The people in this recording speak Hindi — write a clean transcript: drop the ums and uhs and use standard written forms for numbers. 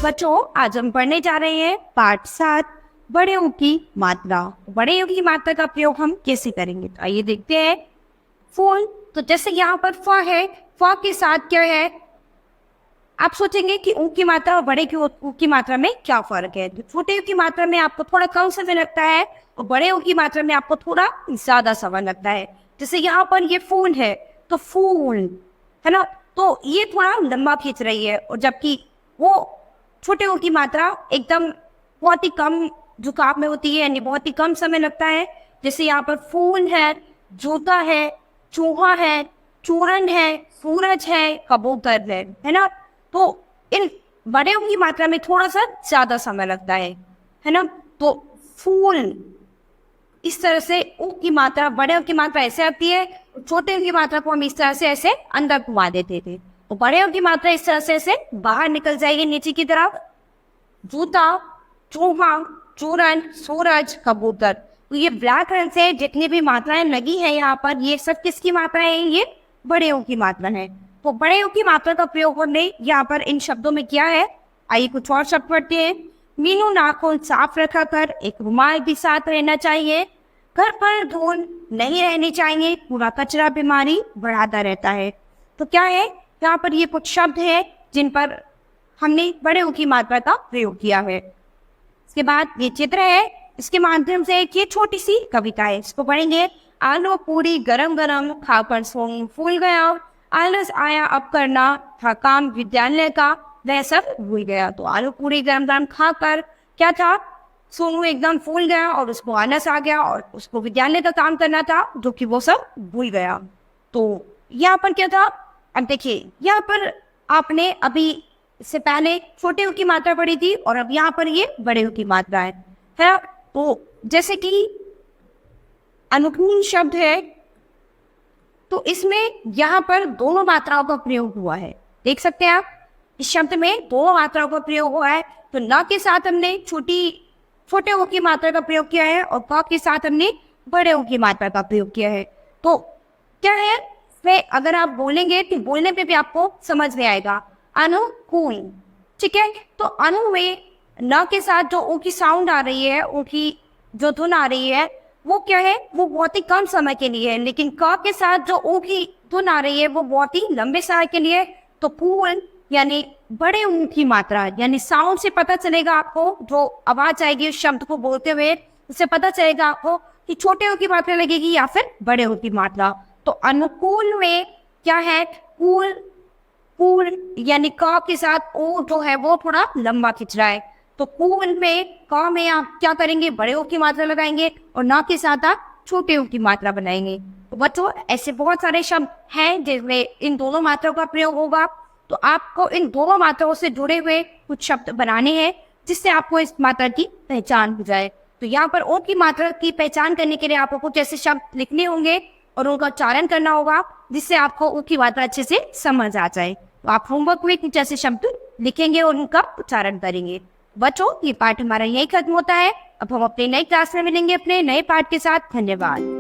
बच्चों, आज हम पढ़ने जा रहे हैं पाठ 7 बड़े ऊ की मात्रा। बड़े ऊ की मात्रा का प्रयोग हम कैसे करेंगे, तो आइए देखते हैं। फूल, तो जैसे यहाँ पर फ है, फ के साथ क्या है, आप सोचेंगे कि ऊ की मात्रा और बड़े की ऊ की मात्रा में क्या फर्क है। छोटे ऊ की मात्रा में आपको थोड़ा कम समय लगता है और बड़े ऊ की मात्रा में आपको थोड़ा ज्यादा समय लगता है। जैसे यहाँ पर ये फूल है तो फूल है ना, तो ये थोड़ा लंबा खींच रही है, और जबकि वो छोटे ऊ की मात्रा एकदम बहुत ही कम झुकाव में होती है, यानी बहुत ही कम समय लगता है। जैसे यहाँ पर फूल है, जूता है, चूहा है, चूरन है, सूरज है, कबूतर है ना। तो इन बड़े ऊ की मात्रा में थोड़ा सा ज्यादा समय लगता है ना। तो फूल इस तरह से ऊ की मात्रा, बड़े ऊ की मात्रा ऐसे आती है, छोटे ऊ की मात्रा को हम इस तरह से ऐसे अंदर घुमा देते थे, तो बड़े ऊ की मात्रा इस तरह से ऐसे बाहर निकल जाएगी नीचे की तरफ। जूता, चूहा, चूरन, सूरज, कबूतर। तो ये ब्लैक रंग से जितनी भी मात्राएं लगी है यहाँ पर, ये सब किसकी मात्राएं हैं, ये बड़े ऊ की मात्रा है। तो बड़े ऊ की मात्रा का प्रयोग हमने यहाँ पर इन शब्दों में किया है। आइए कुछ और शब्द पढ़ते हैं। मीनू नाखून साफ रखा कर, एक रुमाल भी साथ रहना चाहिए, घर पर धूल नहीं रहनी चाहिए, पूरा कचरा बीमारी बढ़ाता रहता है। तो क्या है, यहाँ पर ये कुछ शब्द है जिन पर हमने बड़े ऊ की मात्रा का प्रयोग किया है। इसके बाद ये चित्र है, इसके माध्यम से एक ये छोटी सी कविता है, इसको पढ़ेंगे। आलू पूरी गरम गरम खाकर सोन फूल गया, आलस आया अब करना था काम विद्यालय का, वह सब भूल गया। तो आलू पूरी गरम गरम खाकर क्या था, सोनू एकदम फूल गया और उसको आलस आ गया और उसको विद्यालय का काम करना था, जो कि वो सब भूल गया। तो यहाँ पर क्या था, अब देखिए यहाँ पर आपने अभी इससे पहले छोटे ऊ की मात्रा पढ़ी थी और अब यहाँ पर ये बड़े ऊ की मात्रा है। तो जैसे कि अनुकूल शब्द है, तो इसमें यहाँ पर दोनों मात्राओं का प्रयोग हुआ है। देख सकते हैं आप, इस शब्द में दोनों मात्राओं का प्रयोग हुआ है। तो न के साथ हमने छोटे ऊ की मात्रा का प्रयोग किया है और क के साथ हमने बड़े ऊ की मात्रा का प्रयोग किया है। तो क्या है, इसमें अगर आप बोलेंगे तो बोलने पे भी आपको समझ में आएगा। अनुकूल, ठीक है। तो अनु में न के साथ जो ऊ की साउंड आ रही है, ऊ की जो धुन आ रही है, वो क्या है, वो बहुत ही कम समय के लिए है। लेकिन क के साथ जो ऊ की धुन आ रही है वो बहुत ही लंबे समय के लिए। तो फूल यानी बड़े ऊ की मात्रा, यानी साउंड से पता चलेगा आपको, जो आवाज आएगी उस शब्द को बोलते हुए, उससे पता चलेगा आपको कि छोटे ऊ की मात्रा लगेगी या फिर बड़े ऊ की मात्रा। तो अनुकूल में क्या है, कूल, कूल यानी क के साथ ऊ जो है वो थोड़ा लंबा खिंच रहा है। तो कूल में, क में आप क्या करेंगे, बड़े ऊ की मात्रा लगाएंगे और न के साथ आप छोटे ऊ की मात्रा बनाएंगे। तो बच्चों, ऐसे बहुत सारे शब्द हैं जिसमें इन दोनों मात्राओं का प्रयोग होगा। तो आपको इन दोनों मात्राओं से जुड़े हुए कुछ शब्द बनाने हैं जिससे आपको इस मात्रा की पहचान हो जाए। तो यहाँ पर ओ की मात्रा की पहचान करने के लिए आपको कुछ ऐसे शब्द लिखने होंगे और उनका उच्चारण करना होगा, जिससे आपको ओ की मात्रा अच्छे से समझ आ जाए। तो आप होमवर्क में कुछ ऐसे शब्द लिखेंगे और उनका उच्चारण करेंगे। बच्चों, ये पाठ हमारा यही खत्म होता है। अब हम अपने नई क्लास में मिलेंगे अपने नए पाठ के साथ। धन्यवाद।